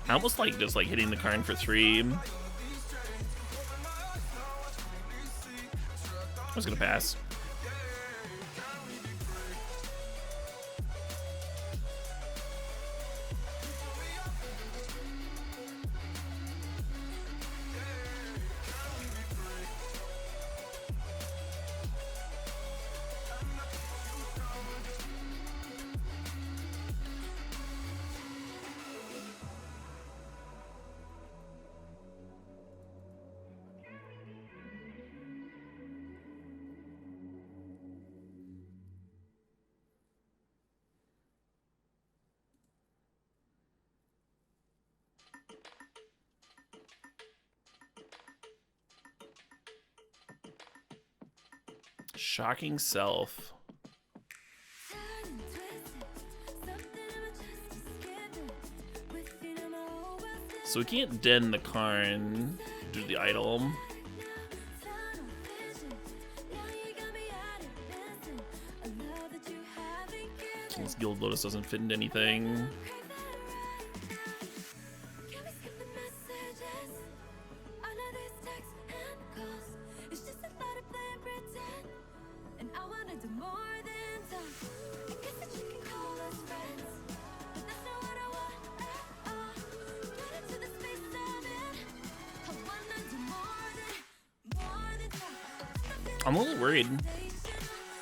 I almost like just like hitting the card for 3. I was gonna pass. Shocking self. So we can't den the Karn due to the idol. King's Guild Lotus doesn't fit into anything. I'm a little worried.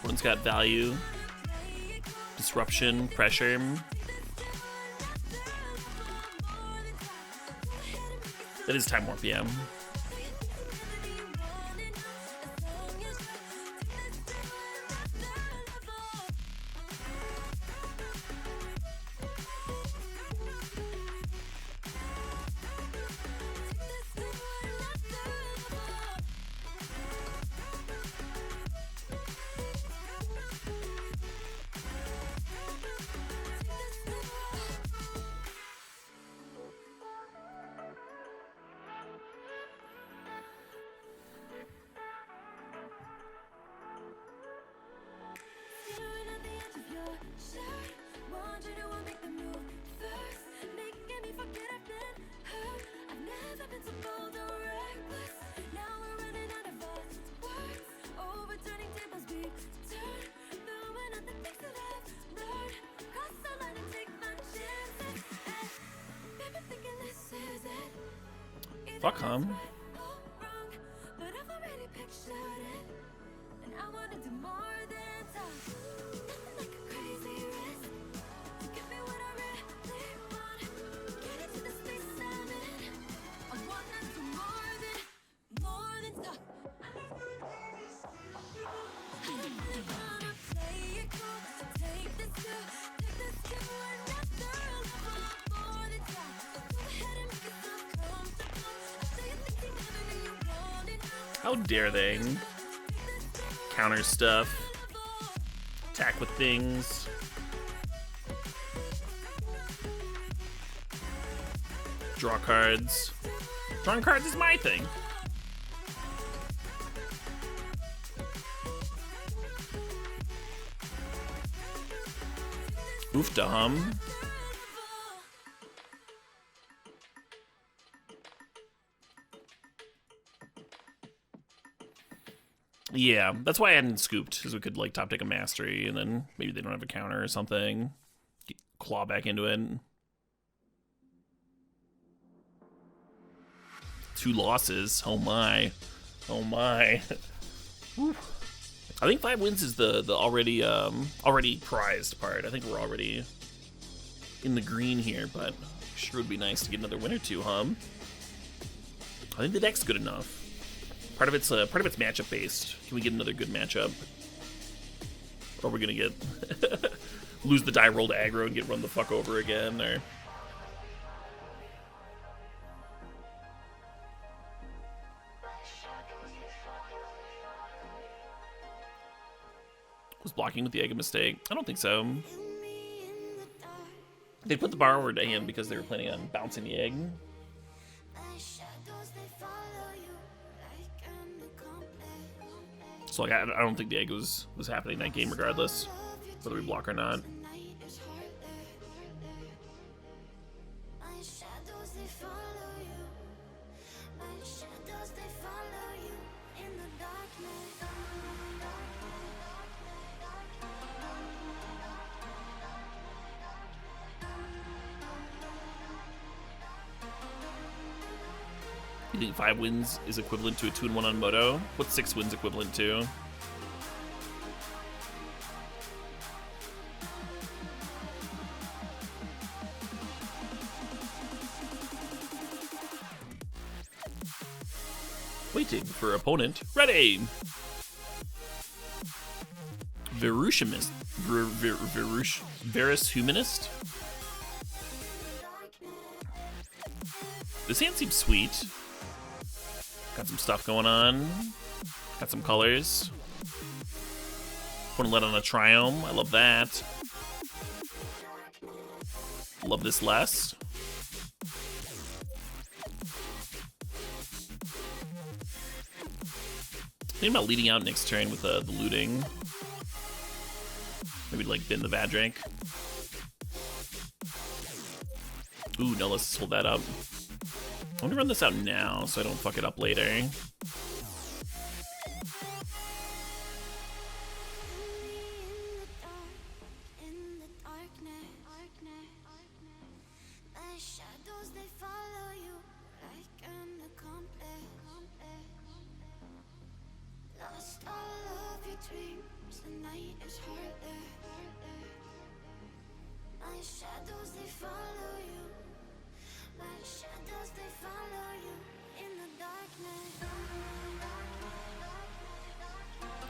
One's got value, disruption, pressure. That is Time Warp, yeah. Fuck him. How dare they? Counter stuff. Attack with things. Draw cards. Drawing cards is my thing. Oof da hum. Yeah, that's why I hadn't scooped, because we could like top take a mastery and then maybe they don't have a counter or something. Claw back into it. 2 losses. Oh my. Oh my. I think 5 wins is the already already prized part. I think we're already in the green here, but sure would be nice to get another win or 2, huh? I think the deck's good enough. Part of it's matchup based. Can we get another good matchup? Or are we gonna get lose the die roll to aggro and get run the fuck over again? Or was blocking with the egg a mistake? I don't think so. They put the borrower to hand because they were planning on bouncing the egg. So like, I don't think the egg was happening that game regardless, whether we block or not. You think 5 wins is equivalent to a 2-1 on Moto? What's 6 wins equivalent to? Waiting for opponent. Ready! Verushumanist. Verushumanist? This hand seems sweet. Got some stuff going on. Got some colors. Putting lead on a triome. I love that. Love this less. Thinking about leading out next turn with the looting. Maybe like bin the Vadrank. Ooh, no, let's hold that up. I want to run this out now so I don't fuck it up later.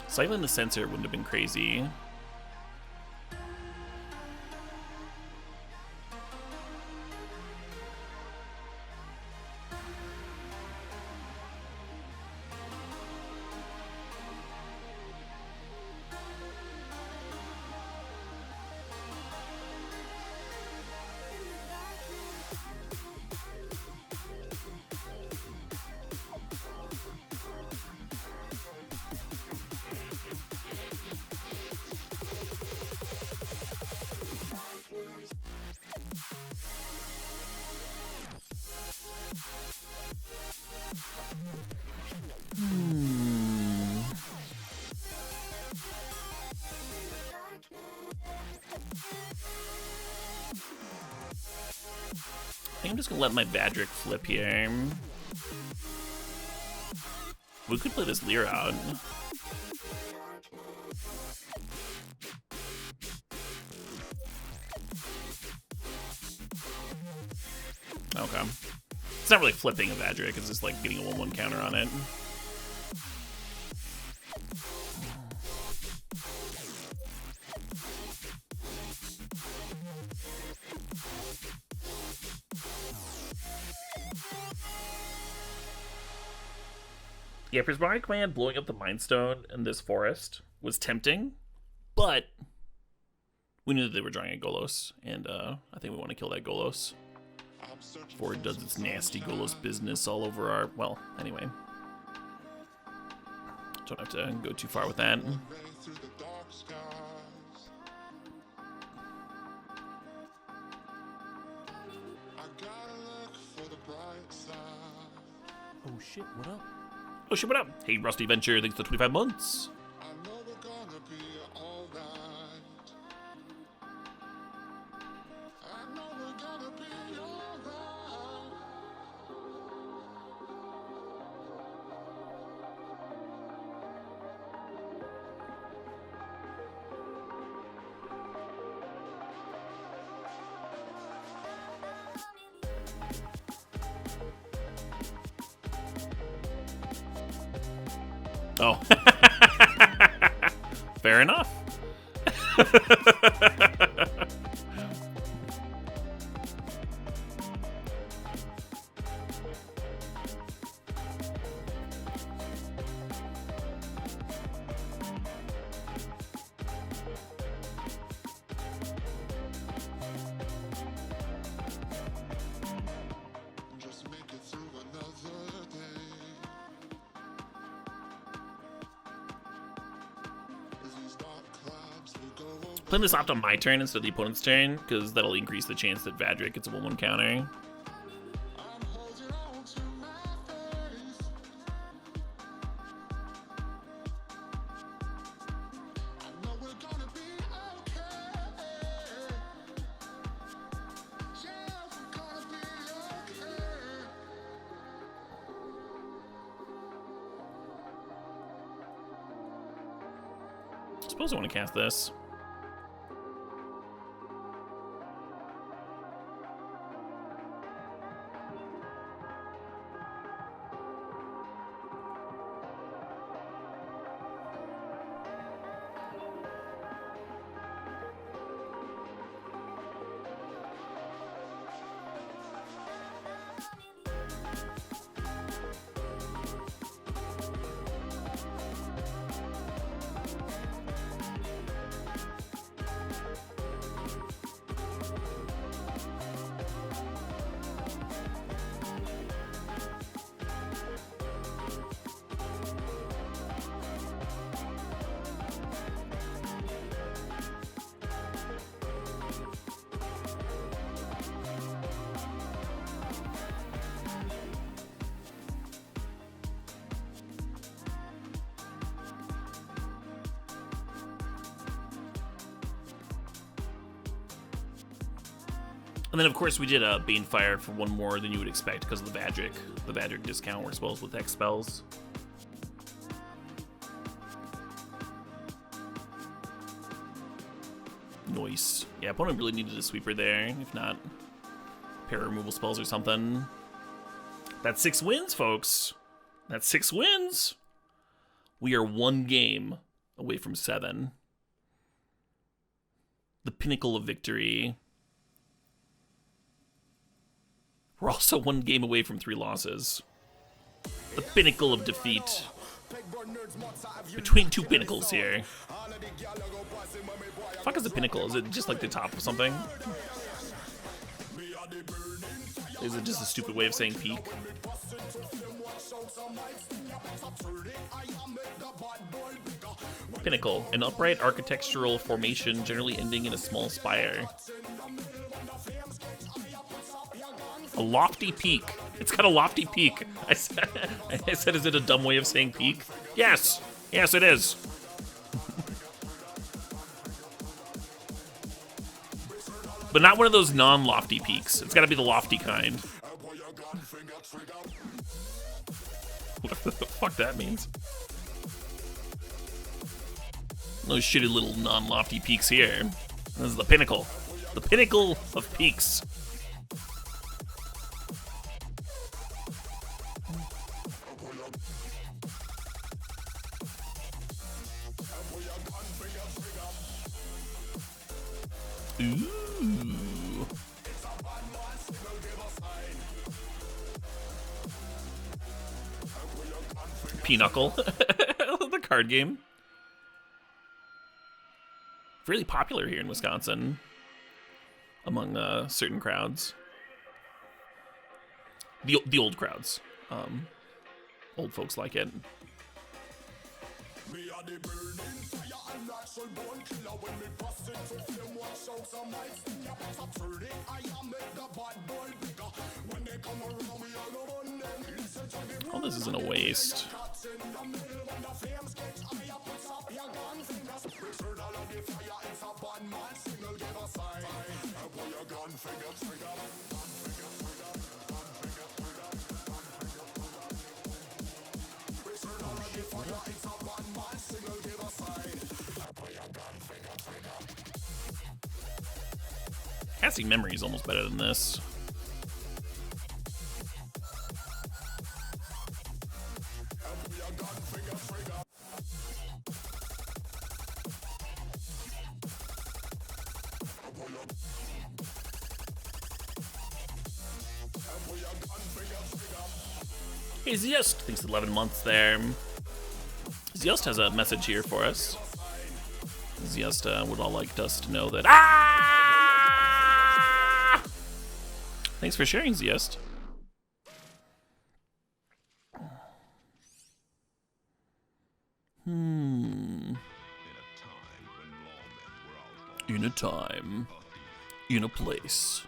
Cycling the sensor wouldn't have been crazy. I think I'm just gonna let my Vadric flip here. We could play this Leer out. Okay. It's not really flipping a Vadric, it's just like getting a 1/1 counter on it. Yeah, Prismari Command blowing up the Mind Stone in this forest was tempting, but we knew that they were drawing a Golos, and I think we want to kill that Golos before it does its nasty Golos business all over our... Well, anyway. Don't have to go too far with that. Oh shit, what up? Oh shit, what up? Hey, Rusty Venture, thanks for 25 months. Oh. Fair enough. Playing this opt on my turn instead of the opponent's turn, because that'll increase the chance that Vadric gets a 1/1 counter. I suppose I want to cast this. And then, of course, we did Bane Fire for one more than you would expect because of the Vadric discount where spells with X spells. Nice. Yeah, opponent really needed a sweeper there. If not, pair removal spells or something. That's 6 wins, folks. That's 6 wins. We are 1 game away from 7. The pinnacle of victory. We're also 1 game away from 3 losses. The pinnacle of defeat. Between 2 pinnacles here. The fuck is a pinnacle? Is it just like the top of something? Is it just a stupid way of saying peak? Pinnacle, an upright architectural formation generally ending in a small spire. A lofty peak. It's got a lofty peak. I said, is it a dumb way of saying peak? Yes. Yes, it is. But not one of those non-lofty peaks. It's got to be the lofty kind. What the fuck that means? Those shitty little non-lofty peaks here. This is the pinnacle. The pinnacle of peaks. Ooh. Pinochle. The card game. Really popular here in Wisconsin among certain crowds. The old crowds. Old folks like it. Oh, this isn't a waste. Casting Memory is almost better than this. Hey, Ziost, thanks 11 months there. Ziost has a message here for us. Ziost would all like us to know that. Thanks for sharing, Ziost. In a time, in a place.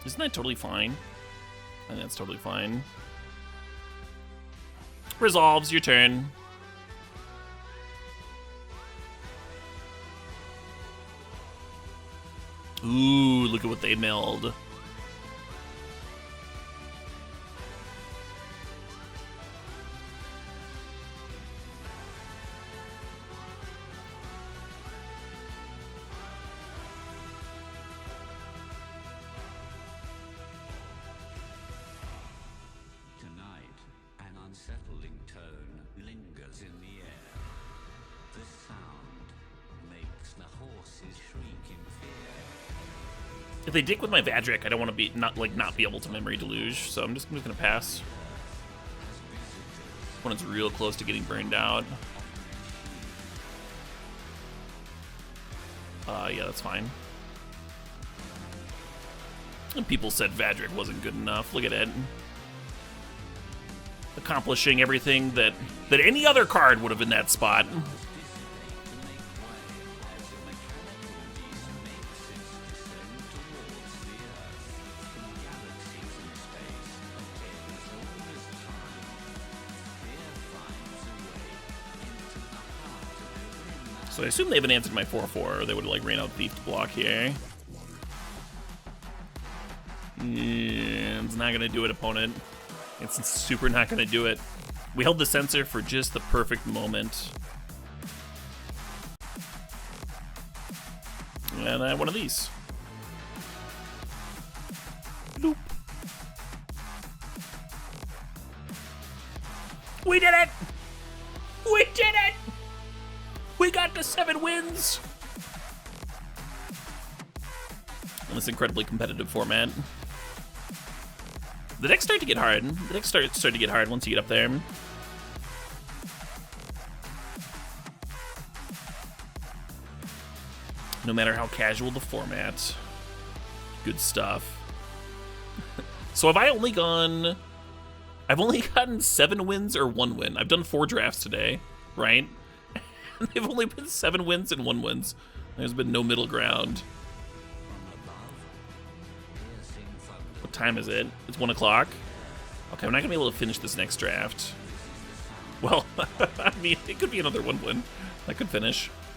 Isn't that totally fine? I think that's totally fine. Resolves, your turn. Ooh, look at what they milled. If they dick with my Vadric, I don't want to be not be able to Memory Deluge, so I'm just gonna pass. When it's real close to getting burned out. Yeah, that's fine. And people said Vadric wasn't good enough. Look at it. Accomplishing everything that any other card would have in that spot. So I assume they haven't answered my 4/4, or they would have like ran out Thief to block here. Yeah, it's not gonna do it, opponent. It's super not gonna do it. We held the sensor for just the perfect moment. And I have one of these. Bloop. We did it! We did it! We got to 7 wins! In this incredibly competitive format. The decks start to get hard. The decks start to get hard once you get up there. No matter how casual the format. Good stuff. So have I only gone... I've only gotten 7 wins or 1 win. I've done 4 drafts today, right? They've only been 7 wins and 1 wins. There's been no middle ground. What time is it? It's 1 o'clock. Okay, I'm not gonna be able to finish this next draft. Well, I mean, it could be another 1 win. I could finish.